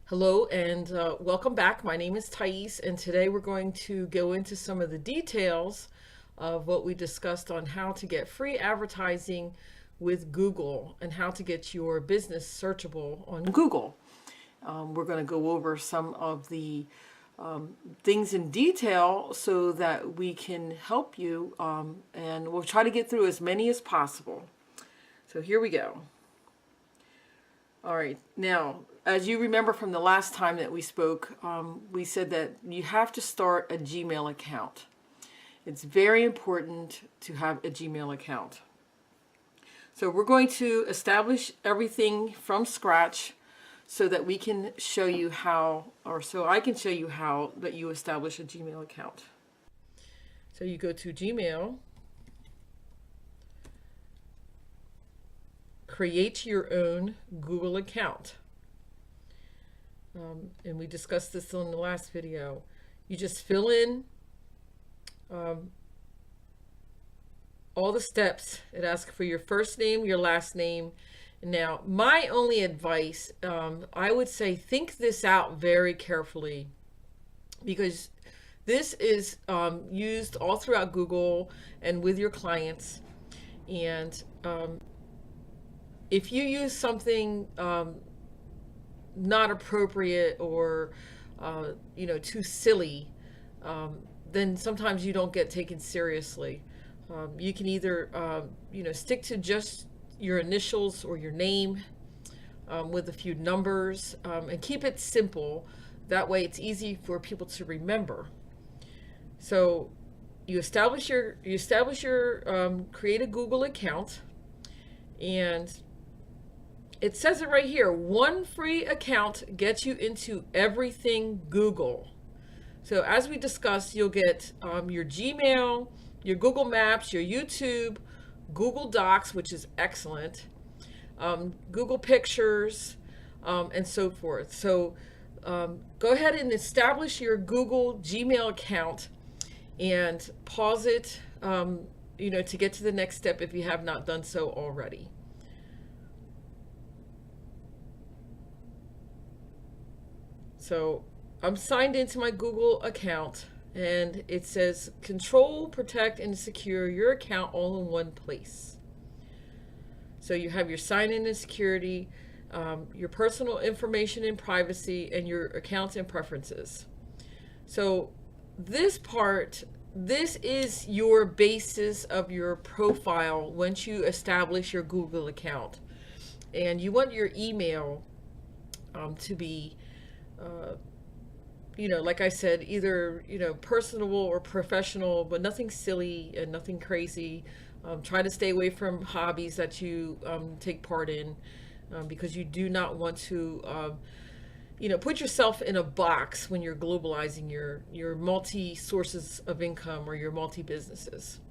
Hello and welcome back. My name is Thais, and today we're going to go into some of the details of what we discussed on how to get free advertising with Google and how to get your business searchable on Google. We're going to go over some of the things in detail so that we can help you, and we'll try to get through as many as possible. So here we go. All right. Now, as you remember from the last time that we spoke, we said that you have to start a Gmail account. It's very important to have a Gmail account. So we're going to establish everything from scratch so that we can show you how, or so I can show you how that you establish a Gmail account. So you go to Gmail, create your own Google account. And we discussed this in the last video. You just fill in all the steps. It asks for your first name, your last name. Now, my only advice, I would say think this out very carefully, because this is used all throughout Google and with your clients. And if you use something not appropriate or too silly, then sometimes you don't get taken seriously. You can either stick to just your initials or your name with a few numbers, and keep it simple. That way it's easy for people to remember. So you establish your create a Google account, and it says it right here. One free account gets you into everything Google. So as we discussed, you'll get your Gmail, your Google Maps, your YouTube, Google Docs, which is excellent, Google Pictures, and so forth. So go ahead and establish your Google Gmail account and pause it, to get to the next step if you have not done so already. So I'm signed into my Google account, and it says control, protect, and secure your account all in one place. So you have your sign-in and security, your personal information and privacy, and your accounts and preferences. So this is your basis of your profile once you establish your Google account. And you want your email to be like I said, either, personable or professional, but nothing silly and nothing crazy. Try to stay away from hobbies that you take part in, because you do not want to, put yourself in a box when you're globalizing your multi sources of income or your multi businesses.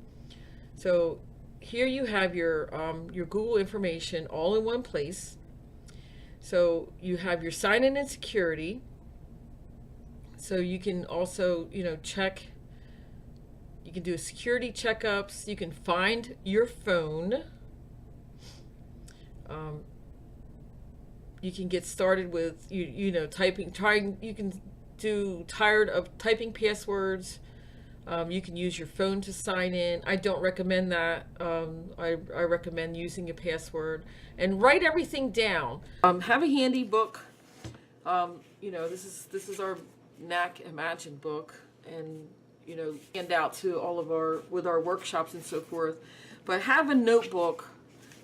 So here you have your Google information all in one place. So you have your sign-in and security. So you can also, check. You can do security checkups. You can find your phone. You can get started with typing. You can do tired of typing passwords. You can use your phone to sign in. I don't recommend that. I recommend using a password and write everything down. Have a handy book. This is our NAAC Imagine book, and hand out to all of our workshops and so forth. But have a notebook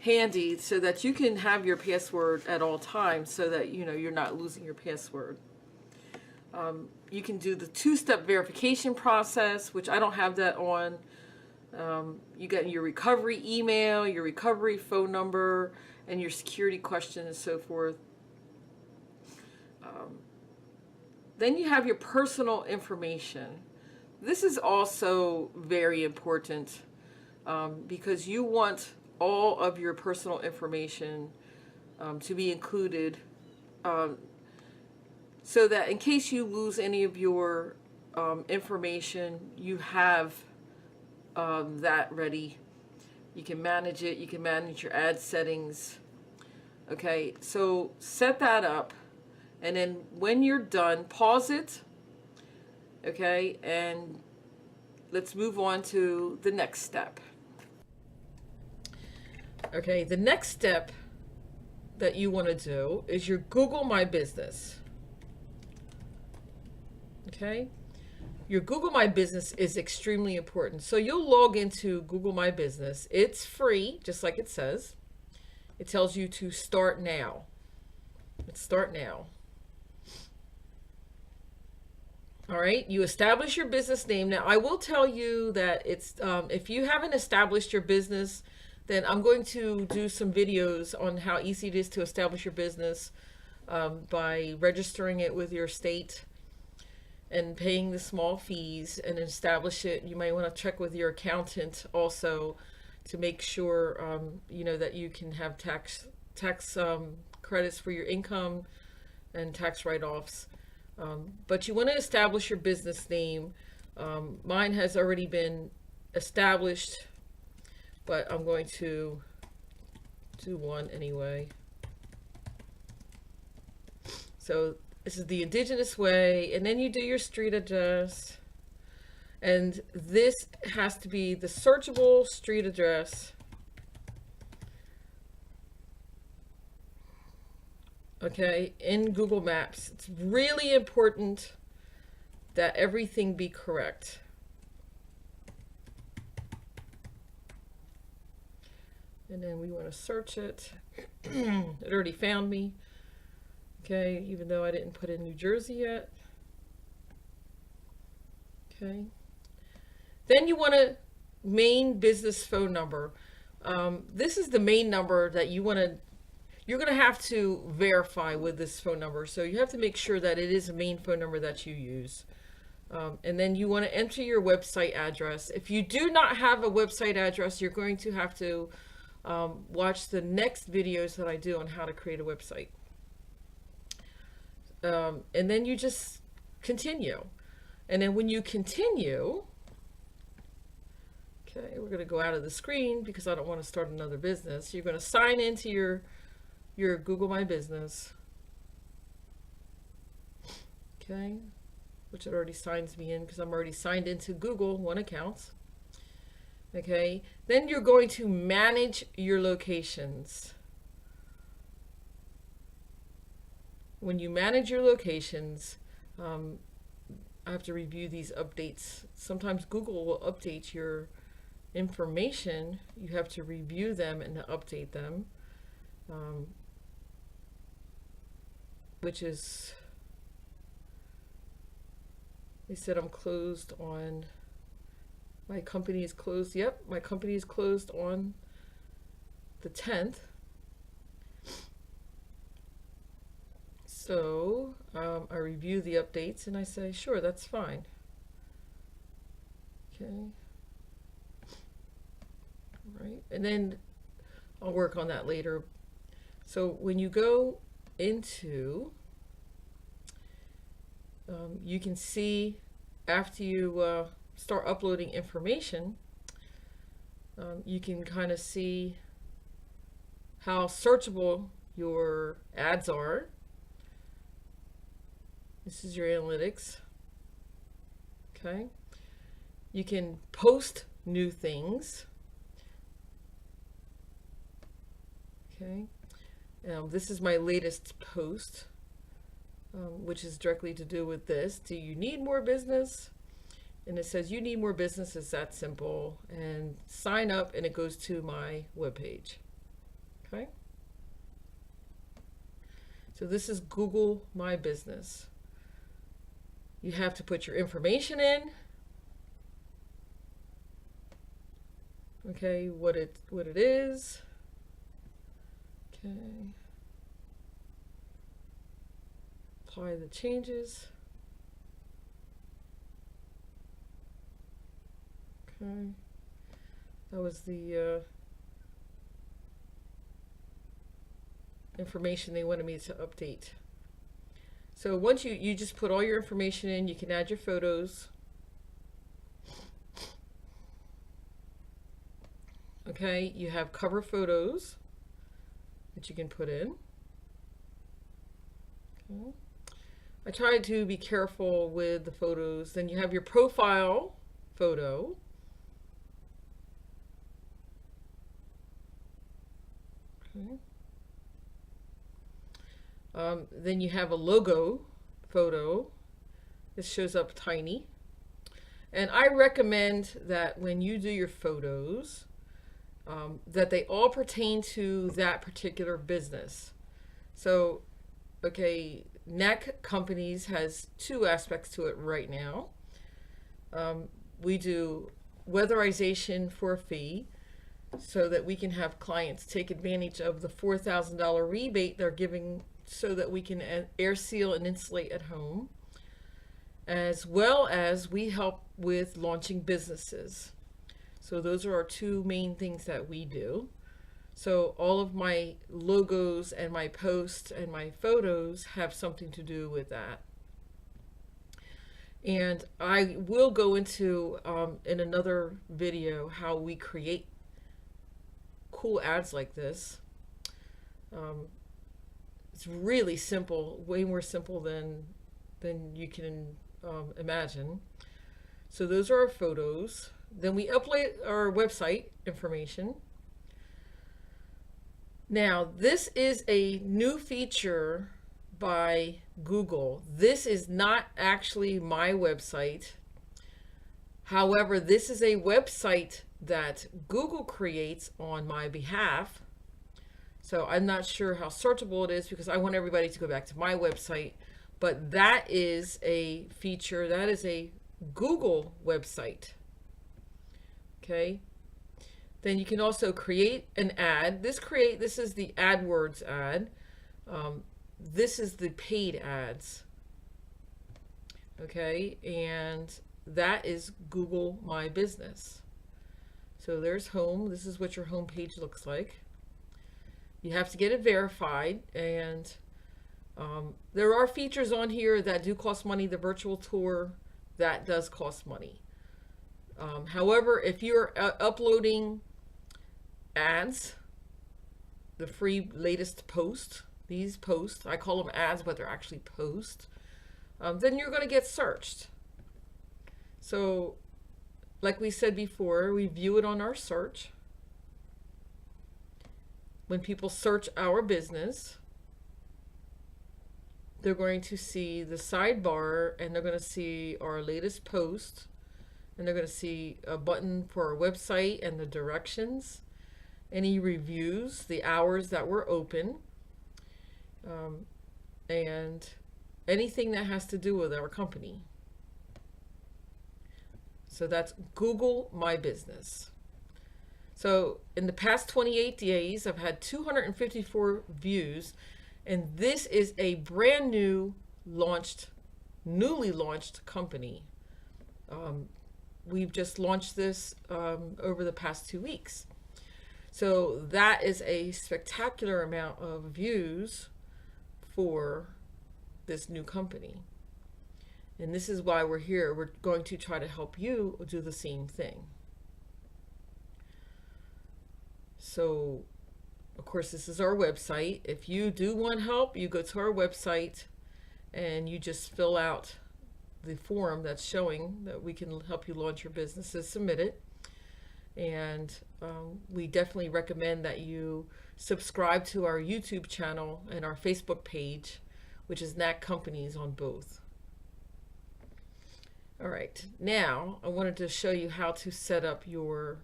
handy so that you can have your password at all times, so that you're not losing your password. You can do the two-step verification process, which I don't have that on. You got your recovery email, your recovery phone number, and your security question and so forth. Then you have your personal information. This is also very important, because you want all of your personal information to be included, so that in case you lose any of your information, you have that ready. You can manage it. You can manage your ad settings. Okay, so set that up. And then when you're done, pause it. Okay, and let's move on to the next step. Okay, the next step that you want to do is your Google My Business. Okay, your Google My Business is extremely important. So you'll log into Google My Business. It's free, just like it says. It tells you to start now. Let's start now. All right, you establish your business name. Now, I will tell you that it's if you haven't established your business, then I'm going to do some videos on how easy it is to establish your business by registering it with your state and paying the small fees and establish it. You might want to check with your accountant also to make sure you know that you can have tax credits for your income and tax write-offs. But you want to establish your business name. Mine has already been established, but I'm going to do one anyway. So this is the indigenous way, and then you do your street address. And this has to be the searchable street address. Okay, in Google Maps. It's really important that everything be correct. And then we want to search it. It already found me. Okay, even though I didn't put in New Jersey yet. Okay. Then you want a main business phone number. This is the main number that you're going to have to verify with this phone number. So you have to make sure that it is a main phone number that you use. And then you want to enter your website address. If you do not have a website address, you're going to have to watch the next videos that I do on how to create a website. And then you just continue. And then when you continue, okay, we're going to go out of the screen because I don't want to start another business. You're going to sign into your Google My Business. Okay, which it already signs me in because I'm already signed into Google One account. Okay, then you're going to manage your locations. When you manage your locations, I have to review these updates. Sometimes Google will update your information. You have to review them and update them, which is, they said I'm closed on, my company is closed. Yep, my company is closed on the 10th. So I review the updates and I say, sure, that's fine. Okay. Right. And then I'll work on that later. So when you go into, you can see after you start uploading information, you can kind of see how searchable your ads are. This is your analytics. Okay. You can post new things. Okay. This is my latest post, which is directly to do with this. Do you need more business? And it says you need more business. It's that simple. And sign up and it goes to my webpage. Okay. So this is Google My Business. You have to put your information in. Okay, what it is. Okay. Apply the changes. Okay. That was the information they wanted me to update. So once you just put all your information in, you can add your photos. Okay, you have cover photos that you can put in. Okay. I try to be careful with the photos. Then you have your profile photo. Okay. Then you have a logo photo. This shows up tiny. And I recommend that when you do your photos, that they all pertain to that particular business. So, okay, NAAC Companies has two aspects to it right now. We do weatherization for a fee so that we can have clients take advantage of the $4,000 rebate they're giving so that we can air seal and insulate at home, as well as we help with launching businesses. So those are our two main things that we do. So all of my logos and my posts and my photos have something to do with that. And I will go into in another video how we create cool ads like this. It's really simple, way more simple than you can imagine. So those are our photos. Then we upload our website information. Now, this is a new feature by Google. This is not actually my website. However, this is a website that Google creates on my behalf. So I'm not sure how searchable it is because I want everybody to go back to my website. But that is a feature, that is a Google website. Okay. Then you can also create an ad. This is the AdWords ad. This is the paid ads. Okay, and that is Google My Business. So there's home. This is what your home page looks like. You have to get it verified, and there are features on here that do cost money. The virtual tour, that does cost money. However, if you're uploading ads, the free latest post, these posts, I call them ads, but they're actually posts, then you're going to get searched. So, like we said before, we view it on our search. When people search our business, they're going to see the sidebar, and they're going to see our latest post, and they're going to see a button for our website and the directions, any reviews, the hours that we're open, and anything that has to do with our company. So that's Google My Business. So in the past 28 days, I've had 254 views, and this is a brand new newly launched company. We've just launched this over the past 2 weeks. So that is a spectacular amount of views for this new company. And this is why we're here. We're going to try to help you do the same thing. So, of course, this is our website. If you do want help, you go to our website and you just fill out the form that's showing that we can help you launch your business and submit it. And we definitely recommend that you subscribe to our YouTube channel and our Facebook page, which is NAAC Companies on both. All right, now I wanted to show you how to set up your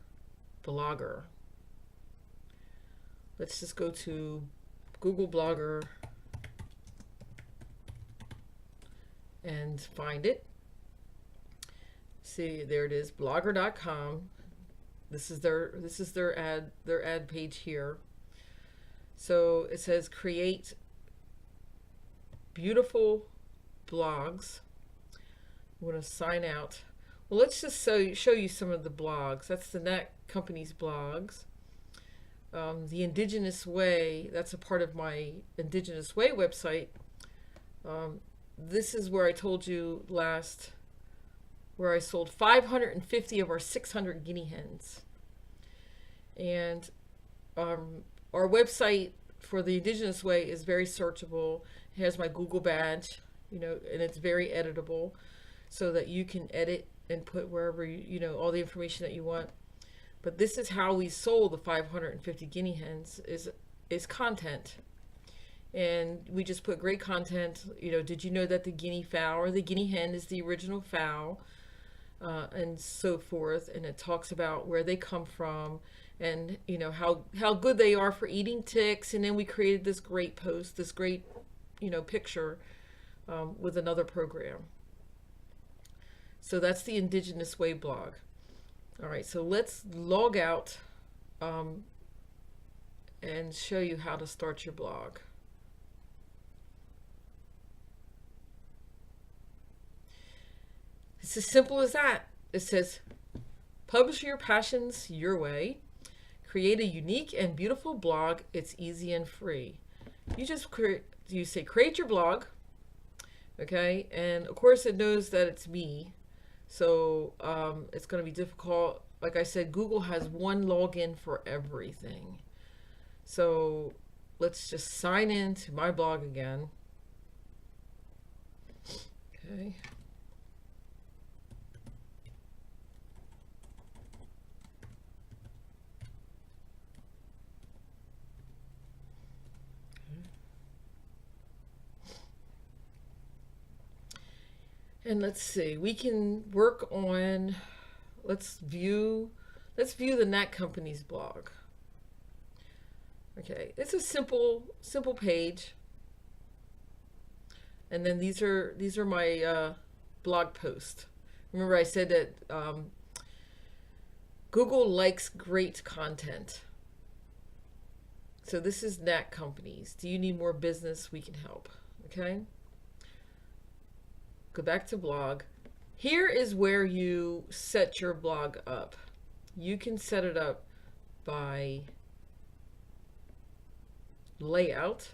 blogger. Let's just go to Google Blogger and find it. See, there it is, blogger.com. This is their ad page here. So it says create beautiful blogs. I'm going to sign out. Well, let's just show you some of the blogs. That's the NAAC Company's blogs. The Indigenous Way, that's a part of my Indigenous Way website. This is where I told you last, where I sold 550 of our 600 guinea hens. And our website for the Indigenous Way is very searchable. It has my Google badge. and it's very editable so that you can edit and put wherever all the information that you want. But this is how we sold the 550 guinea hens is content. And we just put great content. Did you know that the guinea fowl or the guinea hen is the original fowl, and so forth. And it talks about where they come from, and how good they are for eating ticks. And then we created this great post, this great picture, with another program. So that's the Indigenous Way blog. All right, so let's log out, and show you how to start your blog. It's as simple as that. It says, publish your passions your way. Create a unique and beautiful blog. It's easy and free. You say create your blog, okay? And of course it knows that it's me. So it's going to be difficult. Like I said, Google has one login for everything. So let's just sign in to my blog again. Okay. And let's see, we can work on, let's view the NAAC company's blog. Okay, it's a simple page. And then these are my blog posts. Remember I said that Google likes great content. So this is NAAC companies. Do you need more business? We can help. Okay. Go back to blog. Here is where you set your blog up. You can set it up by layout.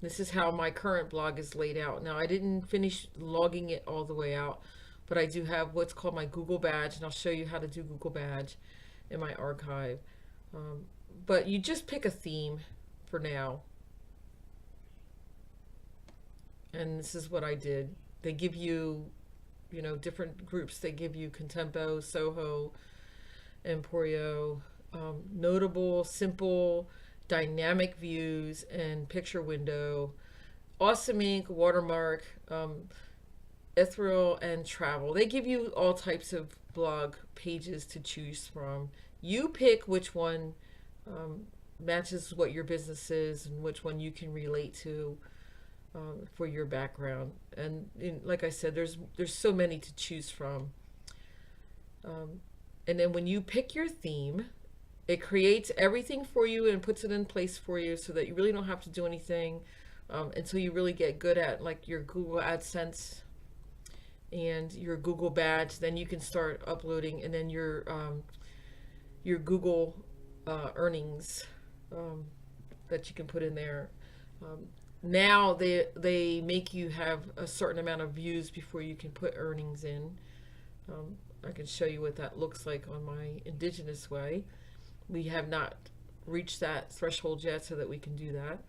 This is how my current blog is laid out. Now I didn't finish logging it all the way out, but I do have what's called my Google badge, and I'll show you how to do Google badge in my archive. But you just pick a theme for now. And this is what I did. They give you, different groups. They give you Contempo, Soho, Emporio, notable, simple, dynamic views, and picture window, awesome ink, watermark, ethereal, and travel. They give you all types of blog pages to choose from. You pick which one matches what your business is and which one you can relate to. For your background, and like I said, there's so many to choose from. And then when you pick your theme, it creates everything for you and puts it in place for you, so that you really don't have to do anything until you really get good at like your Google AdSense and your Google badge. Then you can start uploading, and then your Google earnings that you can put in there. Now they make you have a certain amount of views before you can put earnings in. I can show you what that looks like on my Indigenous Way. We have not reached that threshold yet so that we can do that.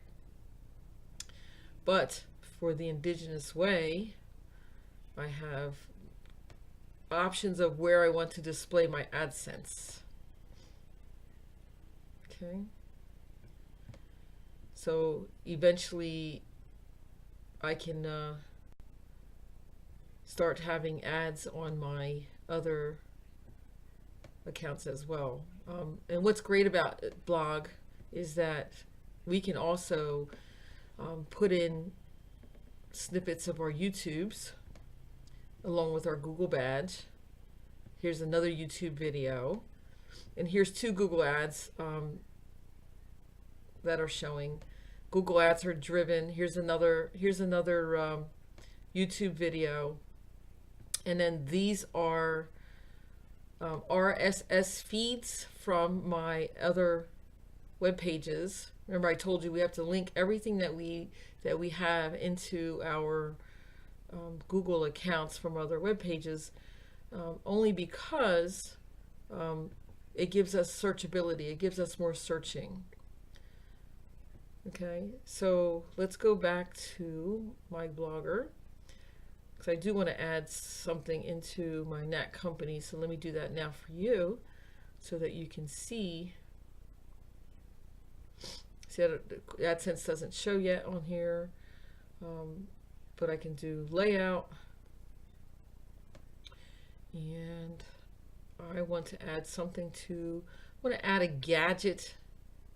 But for the Indigenous Way, I have options of where I want to display my AdSense. Okay. So eventually I can start having ads on my other accounts as well. And what's great about blog is that we can also put in snippets of our YouTubes along with our Google badge. Here's another YouTube video, and here's 2 Google ads that are showing. Google ads are driven. Here's another YouTube video, and then these are RSS feeds from my other web pages. Remember, I told you we have to link everything that we have into our Google accounts from other web pages, only because it gives us searchability. It gives us more searching. Okay, so let's go back to my Blogger, because I do want to add something into my NAAC company. So let me do that now for you so that you can see. See, AdSense doesn't show yet on here, but I can do layout, and I want to add something to, I want to add a gadget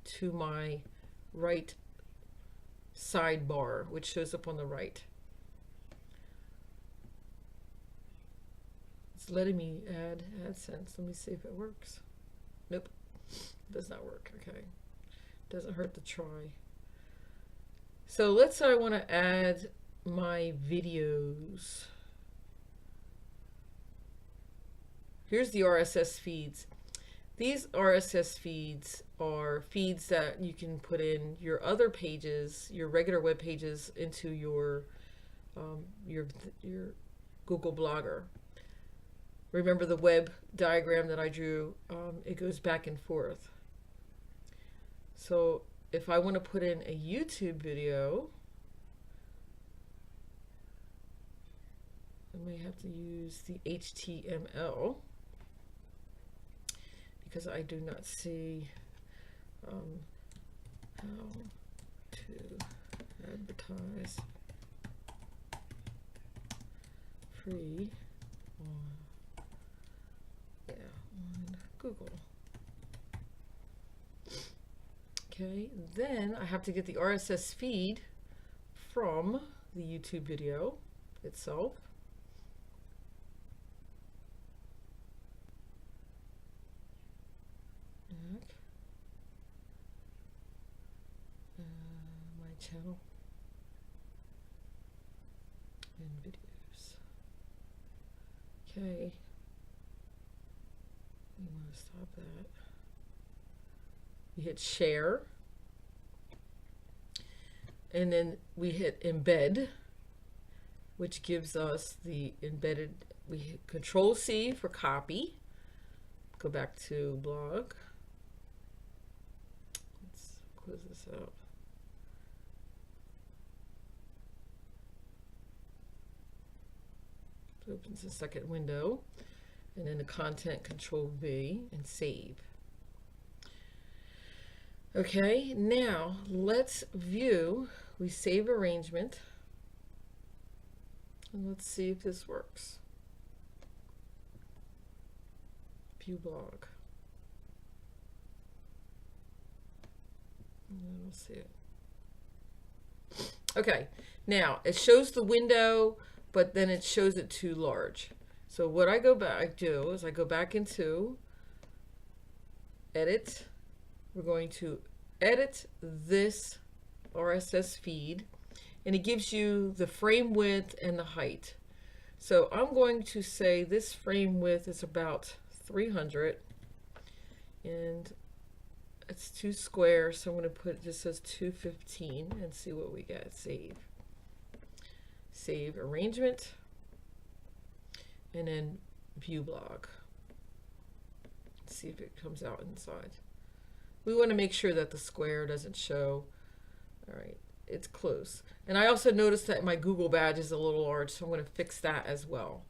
to my right sidebar, which shows up on the right. It's letting me add AdSense. Let me see if it works. Nope, it does not work. Okay, doesn't hurt to try. So let's say I want to add my videos. Here's the RSS feeds. These RSS feeds are feeds that you can put in your other pages, your regular web pages, into your Google Blogger. Remember the web diagram that I drew? It goes back and forth. So if I want to put in a YouTube video, I may have to use the HTML, because I do not see how to advertise free on Google. Okay, then I have to get the RSS feed from the YouTube video itself. My channel and videos. Okay, we want to stop that. We hit share, and then we hit embed, which gives us the embedded. We hit Control C for copy. Go back to blog. Let's close this out. It opens a second window, and then the content, Control V, and save. Okay, now let's view. We save arrangement, and let's see if this works. View blog. And we'll see it. Okay, now it shows the window, but then it shows it too large. So what I do is I go back into edit. We're going to edit this RSS feed, and it gives you the frame width and the height. So I'm going to say this frame width is about 300, and it's 2 square, so I'm going to put this as 215 and see what we get. Save arrangement, and then view blog. Let's see if it comes out inside. We want to make sure that the square doesn't show. All right, it's close. And I also noticed that my Google badge is a little large, so I'm going to fix that as well.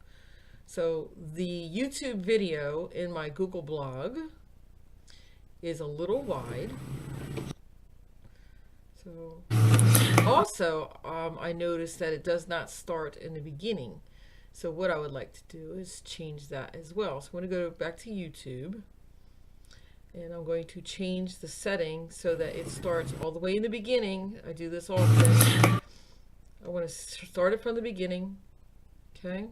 So the YouTube video in my Google blog is a little wide. So also, I noticed that it does not start in the beginning. So what I would like to do is change that as well. So I'm going to go back to YouTube, and I'm going to change the setting so that it starts all the way in the beginning. I do this often. I want to start it from the beginning. Okay.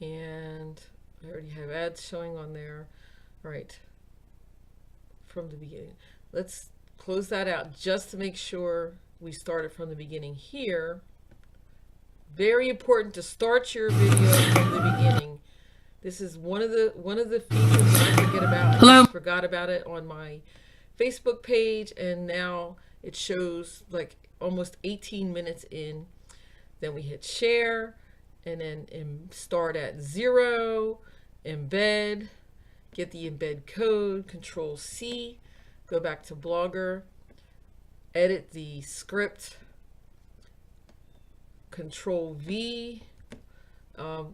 And I already have ads showing on there. All right. From the beginning. Let's close that out just to make sure we start it from the beginning here. Very important to start your video from the beginning. This is one of the features that I forget about. I forgot about it on my Facebook page, and now it shows like almost 18 minutes in. Then we hit share, and then start at 0, embed, get the embed code, Control C, go back to Blogger, edit the script, Control V.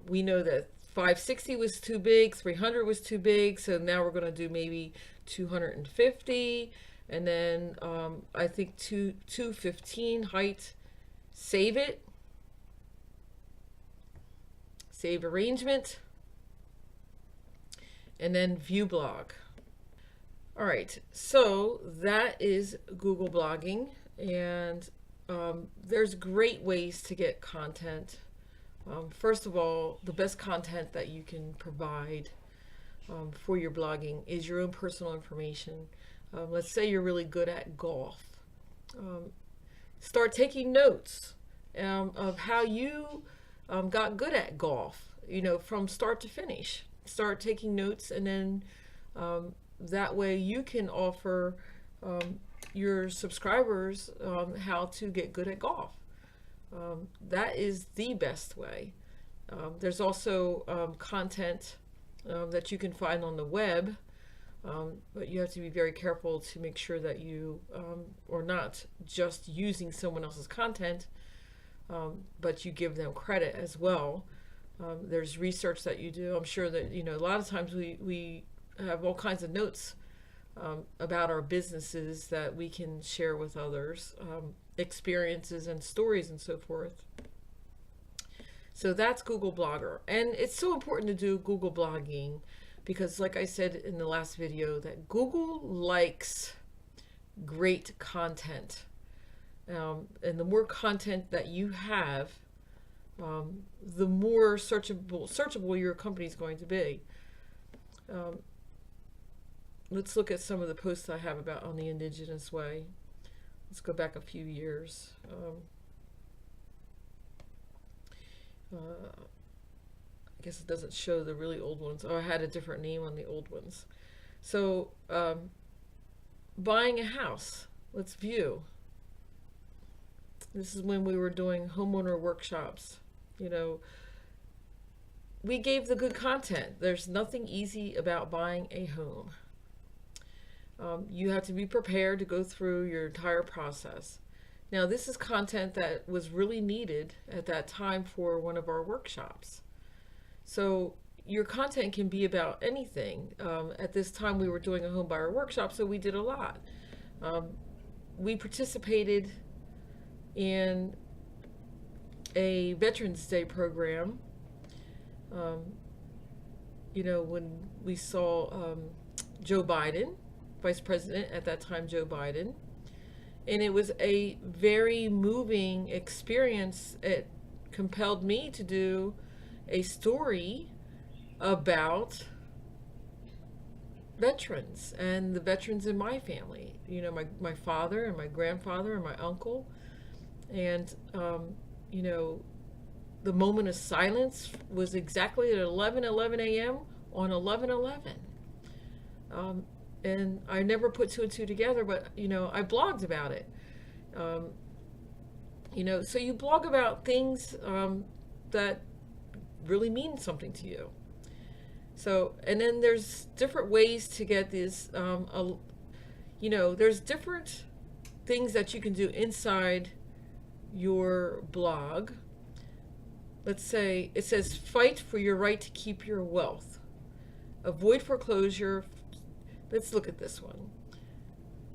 We know that 560 was too big, 300 was too big, so now we're going to do maybe 250, and then I think 215 height. Save it, save arrangement, and then view blog. All right, so that is Google blogging, and there's great ways to get content. First of all, the best content that you can provide for your blogging is your own personal information. Let's say you're really good at golf. Start taking notes of how you got good at golf, from start to finish. Start taking notes, and then that way you can offer your subscribers how to get good at golf. That is the best way. There's also content that you can find on the web, but you have to be very careful to make sure that you are not just using someone else's content, but you give them credit as well. There's research that you do. I'm sure that, a lot of times we have all kinds of notes about our businesses that we can share with others, experiences and stories and so forth. So that's Google Blogger. And it's so important to do Google blogging because, like I said in the last video, that Google likes great content. And the more content that you have, the more searchable your company is going to be. Let's look at some of the posts I have about on the Indigenous Way. Let's go back a few years. I guess it doesn't show the really old ones. Oh, I had a different name on the old ones. So, buying a house. Let's view. This is when we were doing homeowner workshops. We gave the good content. There's nothing easy about buying a home. You have to be prepared to go through your entire process. Now, this is content that was really needed at that time for one of our workshops. So your content can be about anything. At this time, we were doing a home buyer workshop, so we did a lot. We participated in a Veterans Day program. When we saw Joe Biden, Vice President at that time, Joe Biden, and it was a very moving experience. It compelled me to do a story about veterans and the veterans in my family. My father and my grandfather and my uncle, and the moment of silence was exactly at 11:11 a.m. on 11/11. And I never put two and two together, but I blogged about it. So you blog about things that really mean something to you. So, and then there's different ways to get this. There's different things that you can do inside your blog. Let's say it says fight for your right to keep your wealth, avoid foreclosure. Let's look at this one.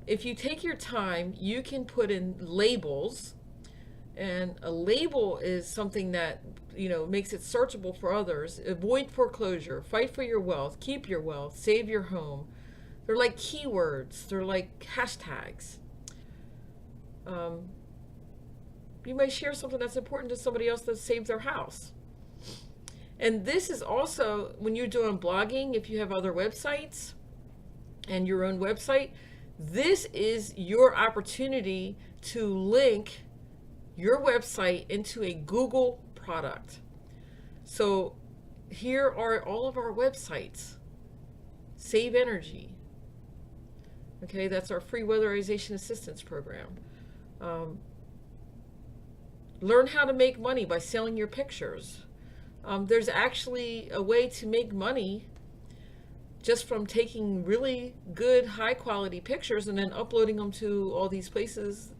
If you take your time, you can put in labels, and a label is something that makes it searchable for others. Avoid foreclosure, fight for your wealth, keep your wealth, save your home. They're like keywords. They're like hashtags. You may share something that's important to somebody else that saved their house. And this is also when you're doing blogging, if you have other websites and your own website, this is your opportunity to link your website into a Google product. So here are all of our websites. Save Energy. Okay, that's our free weatherization assistance program. Learn how to make money by selling your pictures. There's actually a way to make money just from taking really good, high quality pictures and then uploading them to all these places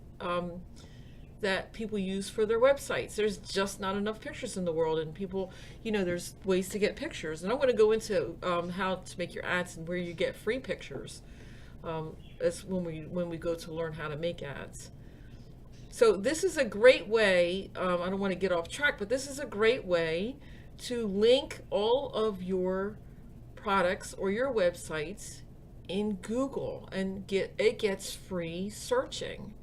that people use for their websites. There's just not enough pictures in the world, and people, there's ways to get pictures. And I'm going to go into how to make your ads and where you get free pictures. That's when we go to learn how to make ads. So this is a great way. I don't want to get off track, but this is a great way to link all of your products or your websites in Google, and it gets free searching.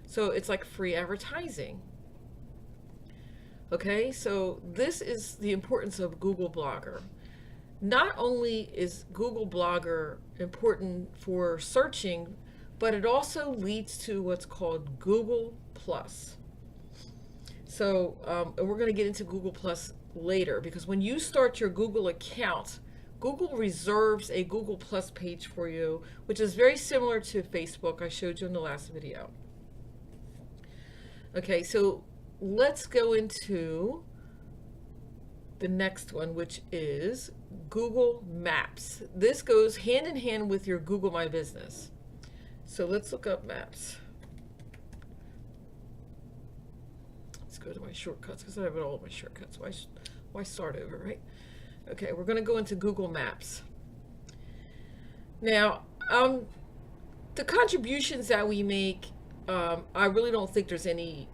So it's like free advertising. Okay, so this is the importance of Google Blogger. Not only is Google Blogger important for searching, but it also leads to what's called Google Plus. So and we're going to get into Google Plus later, because when you start your Google account, Google reserves a Google Plus page for you, which is very similar to Facebook. I showed you in the last video. Okay, so let's go into the next one, which is Google Maps. This goes hand in hand with your Google My Business. So let's look up Maps. Let's go to my shortcuts, because I have all of my shortcuts. Why start over, right? Okay, we're going to go into Google Maps. Now, the contributions that we make, I really don't think there's any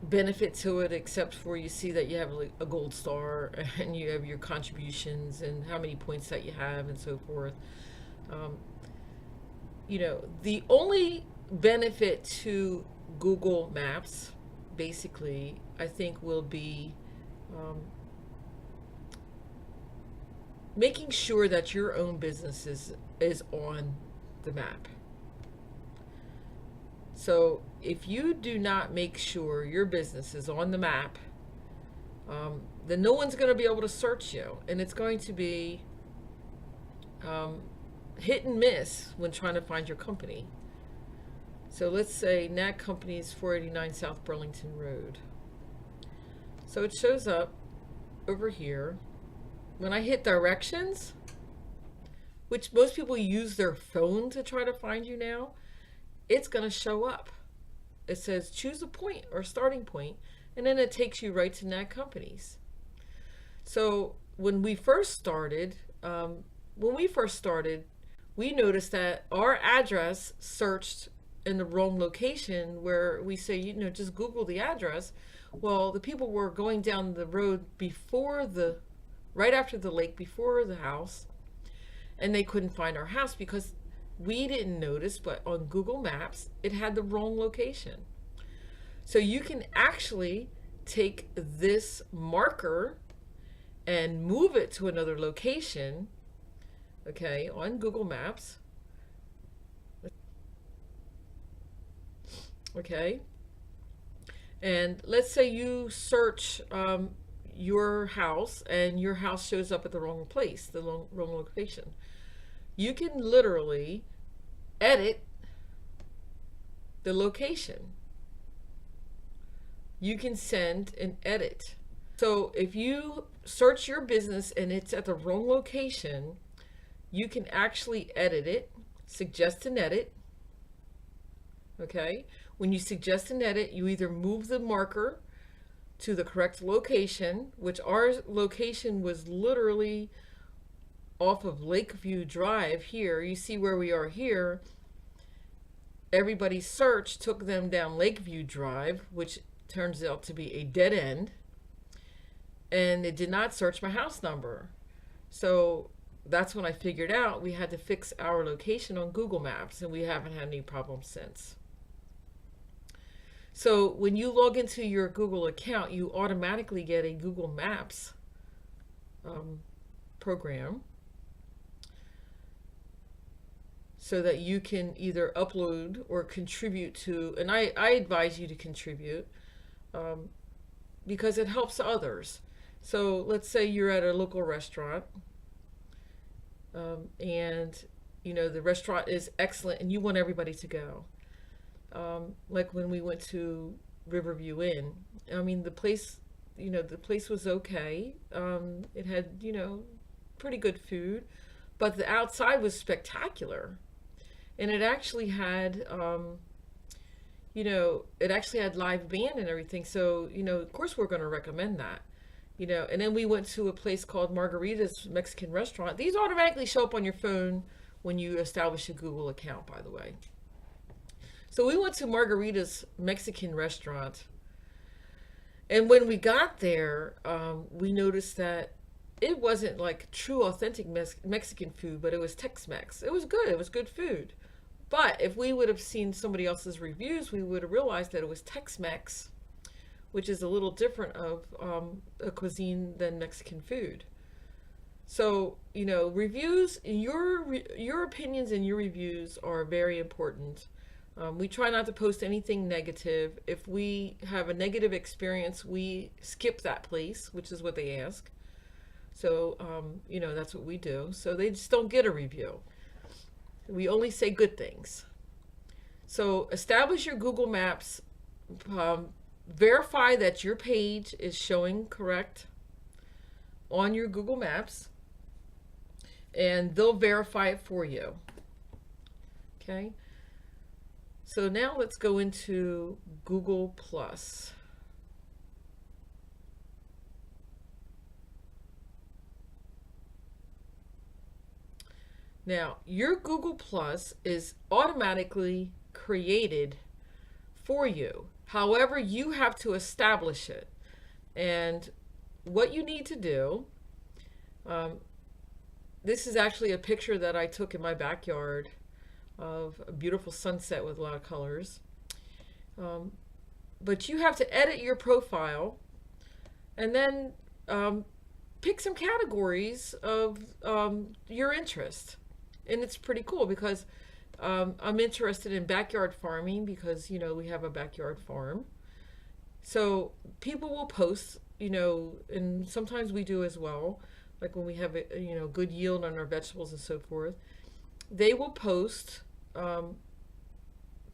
benefit to it, except for you see that you have a gold star, and you have your contributions and how many points that you have and so forth. The only benefit to Google Maps, basically, I think will be making sure that your own business is on the map. So if you do not make sure your business is on the map, then no one's going to be able to search you, and it's going to be hit and miss when trying to find your company. So let's say NAAC Companies 489 South Burlington Road. So it shows up over here. When I hit directions, which most people use their phone to try to find you now, it's going to show up. It says choose a point or starting point, and then it takes you right to NAAC Companies. So when we first started, we noticed that our address searched in the wrong location, where we say, just Google the address. Well, the people were going down the road right after the lake, before the house, and they couldn't find our house because we didn't notice, but on Google Maps, it had the wrong location. So you can actually take this marker and move it to another location, okay, on Google Maps. Okay. And let's say you search your house, and your house shows up at the wrong place, the wrong location. You can literally edit the location. You can send and edit. So if you search your business and it's at the wrong location, you can actually edit it, suggest an edit. Okay? When you suggest an edit, you either move the marker to the correct location, which our location was literally off of Lakeview Drive here. You see where we are here. Everybody's search took them down Lakeview Drive, which turns out to be a dead end. And it did not search my house number. So that's when I figured out we had to fix our location on Google Maps, and we haven't had any problems since. So when you log into your Google account, you automatically get a Google Maps program, so that you can either upload or contribute to, and I advise you to contribute because it helps others. So let's say you're at a local restaurant and the restaurant is excellent and you want everybody to go. Like when we went to Riverview Inn, I mean, the place was okay. It had, pretty good food, but the outside was spectacular. And it actually had, it actually had live band and everything. So, of course we're going to recommend that. And then we went to a place called Margarita's Mexican restaurant. These automatically show up on your phone when you establish a Google account, by the way. So we went to Margarita's Mexican restaurant. And when we got there, we noticed that it wasn't like true, authentic Mexican food, but it was Tex-Mex. It was good. It was good food. But if we would have seen somebody else's reviews, we would have realized that it was Tex-Mex, which is a little different of a cuisine than Mexican food. So, reviews, your opinions and your reviews are very important. We try not to post anything negative. If we have a negative experience, we skip that place, which is what they ask. So, that's what we do. So they just don't get a review. We only say good things. So establish your Google Maps. Verify that your page is showing correct on your Google Maps. And they'll verify it for you. Okay. So now let's go into Google Plus. Now, your Google Plus is automatically created for you. However, you have to establish it. And what you need to do, this is actually a picture that I took in my backyard of a beautiful sunset with a lot of colors. But you have to edit your profile and then pick some categories of your interest. And it's pretty cool because I'm interested in backyard farming because, we have a backyard farm. So people will post, and sometimes we do as well, like when we have a, good yield on our vegetables and so forth. They will post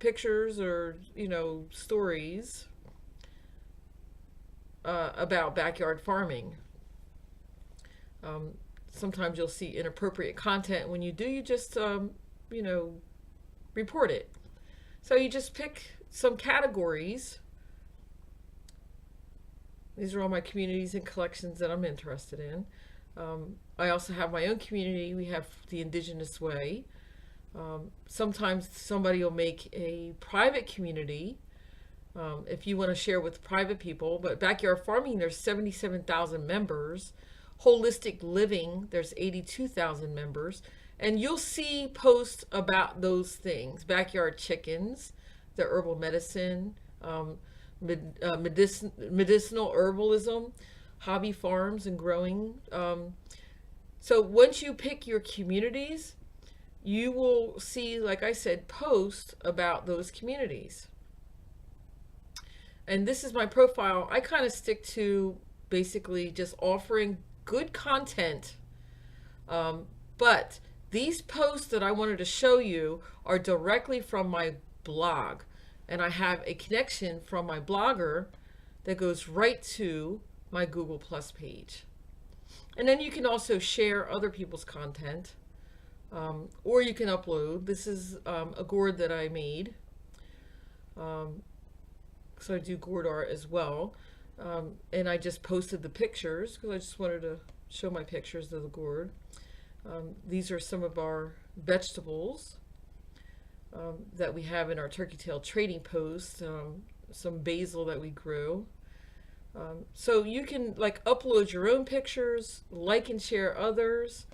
pictures or, stories about backyard farming. Sometimes you'll see inappropriate content. When you do, you just, report it. So you just pick some categories. These are all my communities and collections that I'm interested in. I also have my own community. We have the Indigenous Way. Sometimes somebody will make a private community if you want to share with private people. But backyard farming, there's 77,000 members. Holistic living, there's 82,000 members. And you'll see posts about those things. Backyard chickens, the herbal medicine, medicinal herbalism, hobby farms and growing. So once you pick your communities, you will see, like I said, posts about those communities. And this is my profile. I kind of stick to basically just offering good content. But these posts that I wanted to show you are directly from my blog. And I have a connection from my blogger that goes right to my Google Plus page. And then you can also share other people's content. Or you can upload. This is a gourd that I made. So I do gourd art as well. And I just posted the pictures because I just wanted to show my pictures of the gourd. These are some of our vegetables that we have in our turkey tail trading post. Some basil that we grew. So you can upload your own pictures, like and share others.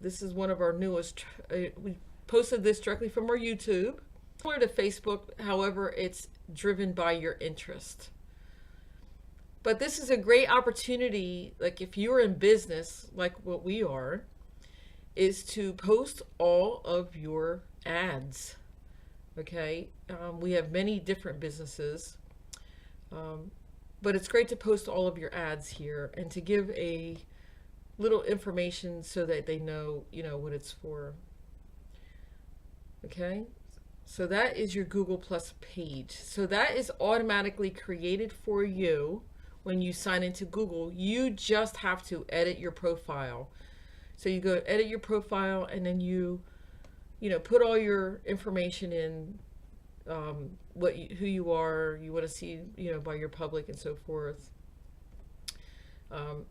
This is one of our newest. We posted this directly from our YouTube. Similar to Facebook, however, it's driven by your interest. But this is a great opportunity, if you're in business, like what we are, is to post all of your ads. Okay? We have many different businesses. But it's great to post all of your ads here and to give a little information so that they know, what it's for. Okay? So that is your Google Plus page. So that is automatically created for you when you sign into Google. You just have to edit your profile. So you go edit your profile and then you put all your information in who you are, you want to see, by your public and so forth, um,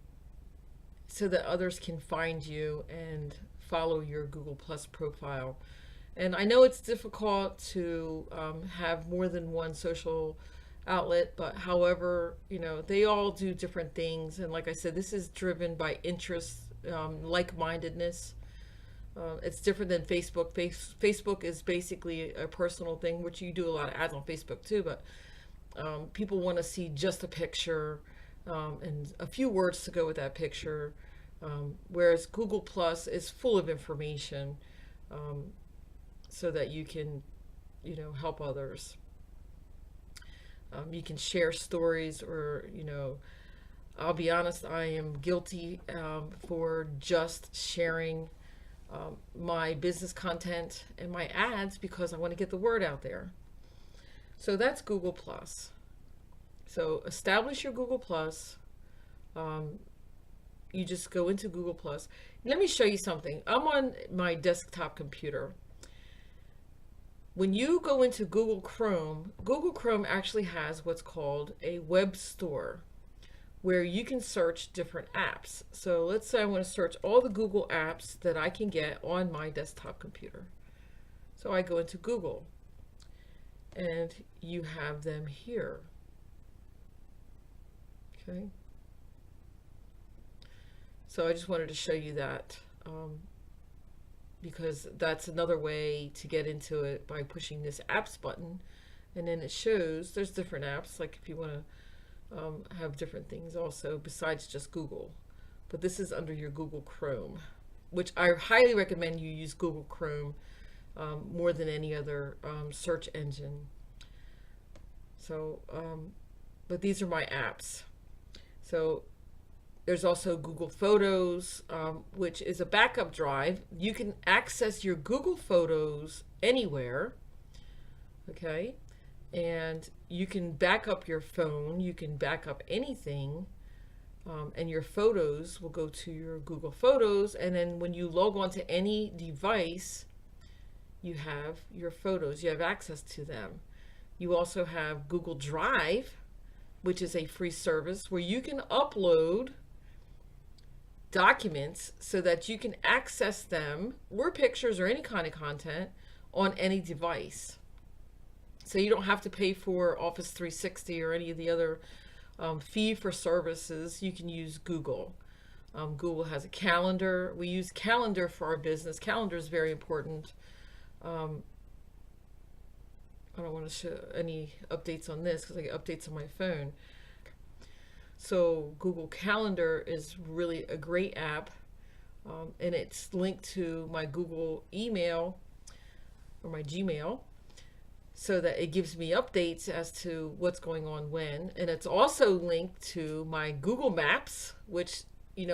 so that others can find you and follow your Google Plus profile. And I know it's difficult to have more than one social outlet, but however, they all do different things. And like I said, this is driven by interest, like-mindedness. It's different than Facebook. Facebook is basically a personal thing, which you do a lot of ads on Facebook too, but people want to see just a picture and a few words to go with that picture. Whereas Google Plus is full of information, so that you can, help others. You can share stories, or, I'll be honest, I am guilty for just sharing my business content and my ads because I want to get the word out there. So that's Google Plus. So establish your Google Plus. You just go into Google Plus. Let me show you something. I'm on my desktop computer. When you go into Google Chrome actually has what's called a web store where you can search different apps. So let's say I want to search all the Google apps that I can get on my desktop computer. So I go into Google and you have them here. Okay. So I just wanted to show you that. Because that's another way to get into it, by pushing this apps button, and then it shows there's different apps, like if you want to have different things also besides just Google. But this is under your Google Chrome, which I highly recommend you use Google Chrome more than any other search engine. So but these are my apps. So there's also Google Photos, which is a backup drive. You can access your Google Photos anywhere, okay? And you can back up your phone, you can back up anything, and your photos will go to your Google Photos, and then when you log on to any device, you have your photos, you have access to them. You also have Google Drive, which is a free service where you can upload documents so that you can access them, or pictures or any kind of content, on any device. So you don't have to pay for Office 360 or any of the other fee for services. You can use Google. Google has a calendar. We use Calendar for our business. Calendar is very important. I don't want to show any updates on this because I get updates on my phone. So Google Calendar is really a great app, and it's linked to my Google email or my Gmail, so that it gives me updates as to what's going on when. And it's also linked to my Google Maps, which,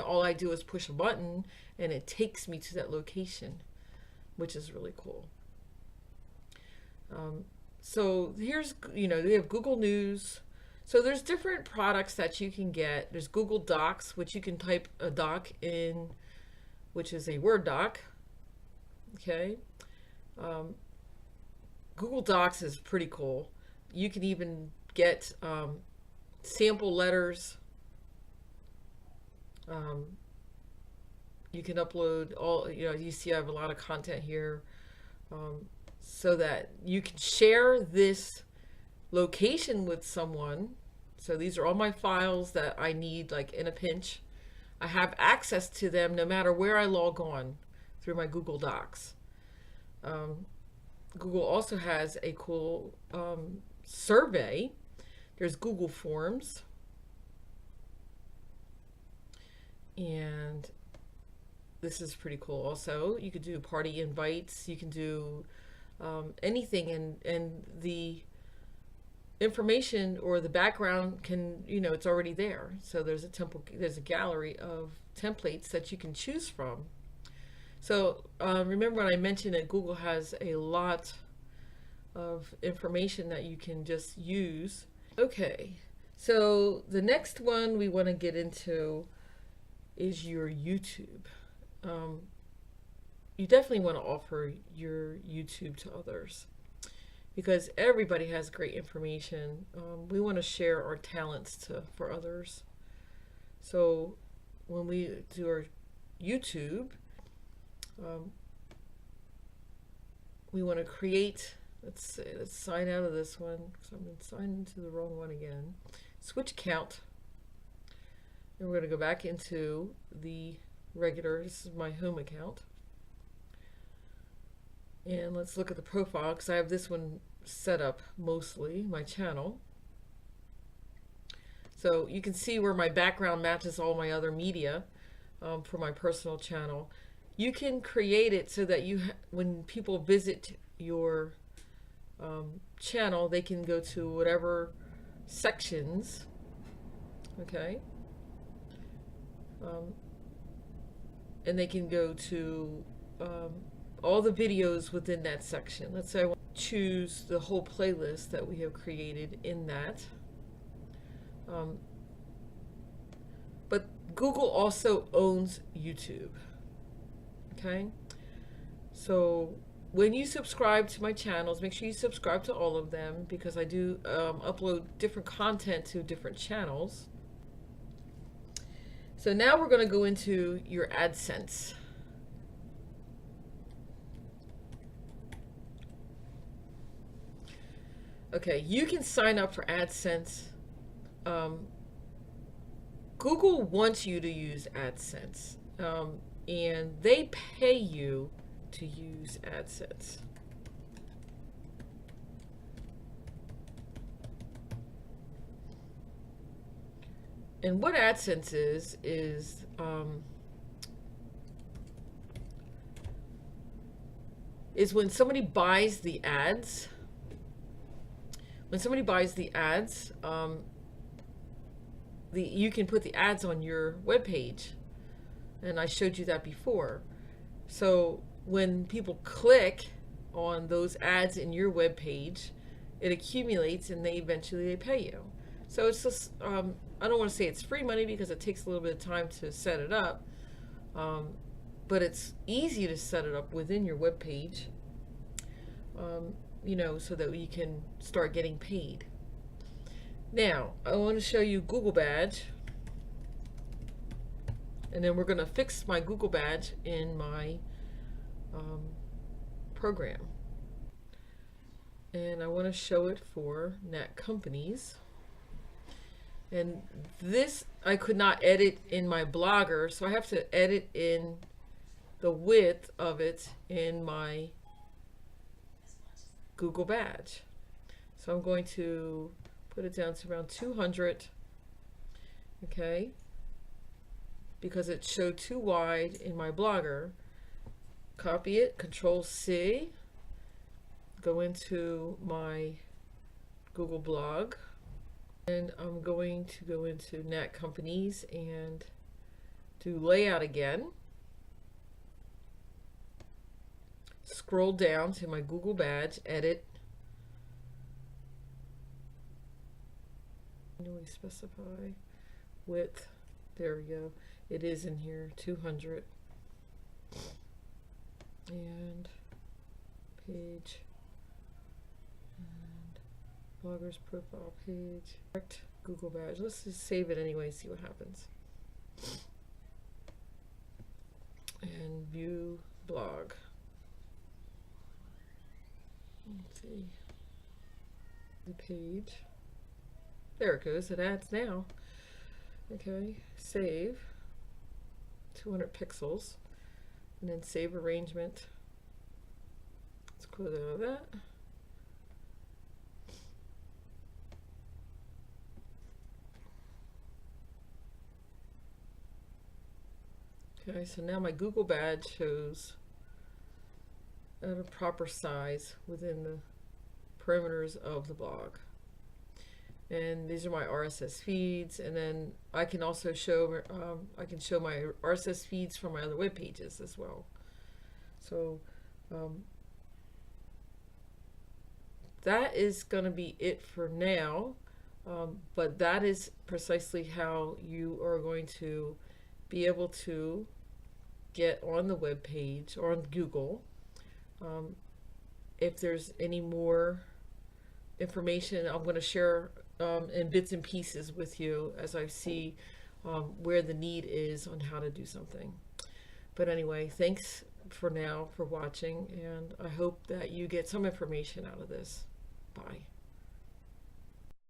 all I do is push a button and it takes me to that location, which is really cool. So here's, we have Google News. So there's different products that you can get. There's Google Docs, which you can type a doc in, which is a Word doc. Okay. Google Docs is pretty cool. You can even get sample letters. You can upload all, you see I have a lot of content here, so that you can share this location with someone. So these are all my files that I need, like in a pinch. I have access to them no matter where I log on through my Google Docs. Google also has a cool survey. There's Google Forms, and this is pretty cool also. You could do party invites, you can do anything, and the information or the background can, it's already there. So there's a gallery of templates that you can choose from. So remember when I mentioned that Google has a lot of information that you can just use. Okay, so the next one we want to get into is your YouTube. You definitely want to offer your YouTube to others. because everybody has great information. We want to share our talents for others. So when we do our YouTube, we want to create, let's sign out of this one because I've been signed into the wrong one again. Switch account. And we're going to go back into the regular, this is my home account. And let's look at the profile because I have this one set up mostly, my channel. So you can see where my background matches all my other media for my personal channel. You can create it so that when people visit your channel, they can go to whatever sections, okay? And they can go to all the videos within that section. Let's say I want to choose the whole playlist that we have created in that. But Google also owns YouTube. Okay? So when you subscribe to my channels, make sure you subscribe to all of them because I do upload different content to different channels. So now we're going to go into your AdSense. Okay, you can sign up for AdSense. Google wants you to use AdSense, and they pay you to use AdSense. And what AdSense is when somebody buys the ads. When somebody buys the ads, you can put the ads on your web page, and I showed you that before. So when people click on those ads in your web page, it accumulates, and they eventually pay you. So it's just I don't want to say it's free money because it takes a little bit of time to set it up, but it's easy to set it up within your web page. You know, so that you can start getting paid. Now, I want to show you Google Badge, and then we're going to fix my Google Badge in my program. And I want to show it for NAAC companies. And this I could not edit in my blogger, so I have to edit in the width of it in my Google Badge. So I'm going to put it down to around 200, okay, because it showed too wide in my blogger. Copy it, Control C, go into my Google blog, and I'm going to go into NAAC companies and do layout again. Scroll down to my Google Badge, edit. Manually specify width. There we go. It is in here, 200. And page. And blogger's profile page. Correct Google Badge. Let's just save it anyway, see what happens. And view blog. Let's see the page. There it goes. It adds now. Okay, save. 200 pixels, and then save arrangement. Let's close out of that. Okay, so now my Google Badge shows at a proper size within the parameters of the blog. And these are my RSS feeds, and then I can also show my RSS feeds from my other web pages as well. So that is going to be it for now, but that is precisely how you are going to be able to get on the web page or on Google. If there's any more information I'm going to share in bits and pieces with you as I see where the need is on how to do something. But anyway, thanks for now for watching, and I hope that you get some information out of this. Bye.